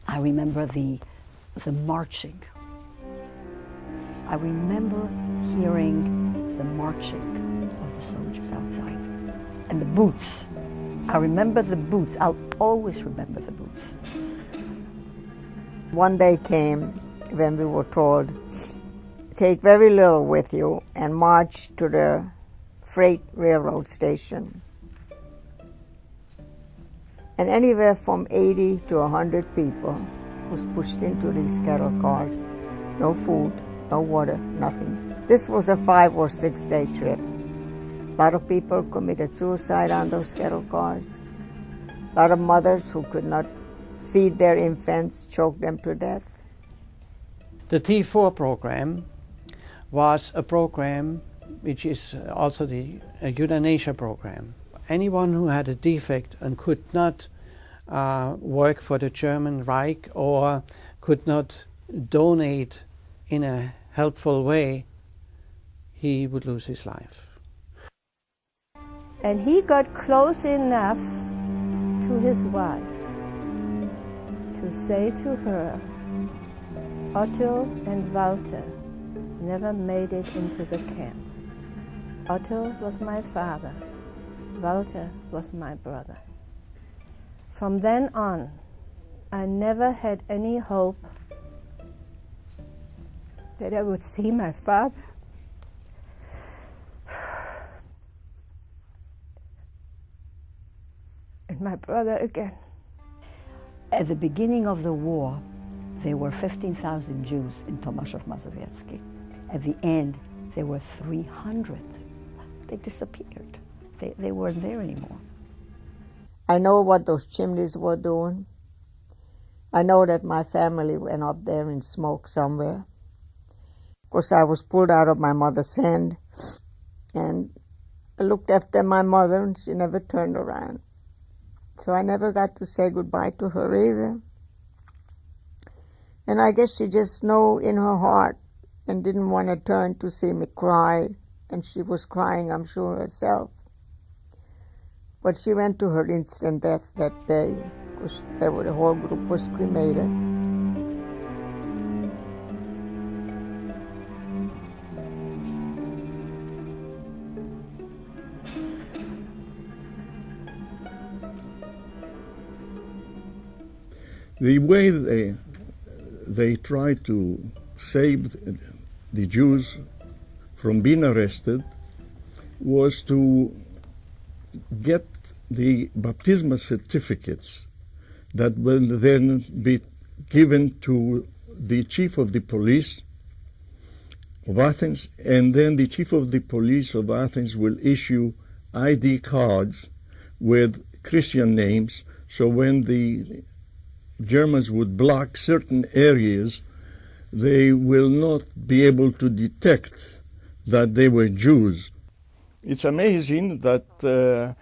I remember the marching. I remember hearing the marching of the soldiers outside. And the boots. I remember the boots. I'll always remember the boots. One day came when we were told, take very little with you and march to the freight railroad station. And anywhere from 80 to 100 people was pushed into these cattle cars. No food, no water, nothing. This was a 5 or 6 day trip. A lot of people committed suicide on those cattle cars. A lot of mothers who could not feed their infants choked them to death. The T4 program was a program which is also the euthanasia program. Anyone who had a defect and could not work for the German Reich or could not donate in a helpful way, he would lose his life. And he got close enough to his wife to say to her, Otto and Walter never made it into the camp. Otto was my father. Walter was my brother. From then on, I never had any hope that I would see my father and my brother again. At the beginning of the war, there were 15,000 Jews in Tomaszów Mazowiecki. At the end, there were 300. They disappeared. They weren't there anymore. I know what those chimneys were doing. I know that my family went up there in smoke somewhere. Of course, I was pulled out of my mother's hand, and I looked after my mother, and she never turned around. So I never got to say goodbye to her either. And I guess she just knew in her heart and didn't want to turn to see me cry. And she was crying, I'm sure, herself. But she went to her instant death that day because the whole group was cremated. The way they tried to save the Jews from being arrested was to get the baptismal certificates that will then be given to the chief of the police of Athens, and then the chief of the police of Athens will issue ID cards with Christian names, so when the Germans would block certain areas, they will not be able to detect that they were Jews. It's amazing that the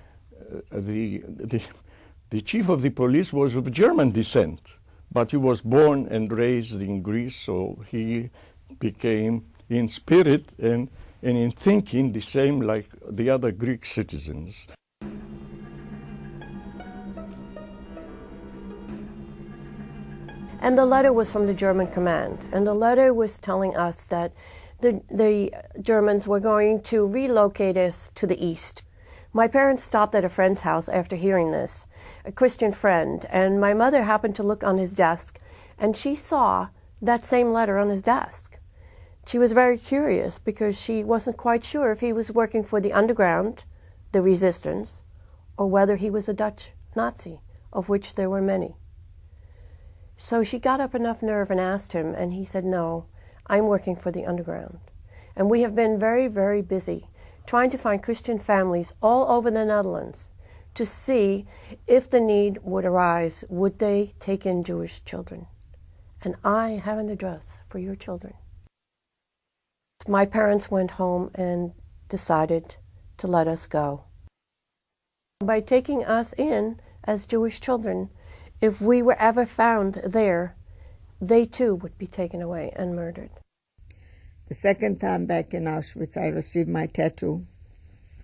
chief of the police was of German descent, but he was born and raised in Greece, so he became in spirit and in thinking the same like the other Greek citizens. And the letter was from the German command, and the letter was telling us that the Germans were going to relocate us to the east. My parents stopped at a friend's house after hearing this, a Christian friend, and my mother happened to look on his desk, and she saw that same letter on his desk. She was very curious because she wasn't quite sure if he was working for the underground, the resistance, or whether he was a Dutch Nazi, of which there were many. So she got up enough nerve and asked him, and he said, no, I'm working for the underground. And we have been very, very busy trying to find Christian families all over the Netherlands to see if the need would arise, would they take in Jewish children? And I have an address for your children. My parents went home and decided to let us go. By taking us in as Jewish children, if we were ever found there, they too would be taken away and murdered. The second time back in Auschwitz, I received my tattoo,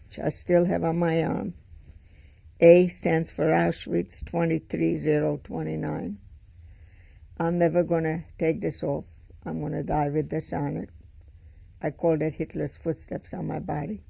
which I still have on my arm. A stands for Auschwitz 23029. I'm never going to take this off. I'm going to die with this on it. I called it Hitler's footsteps on my body.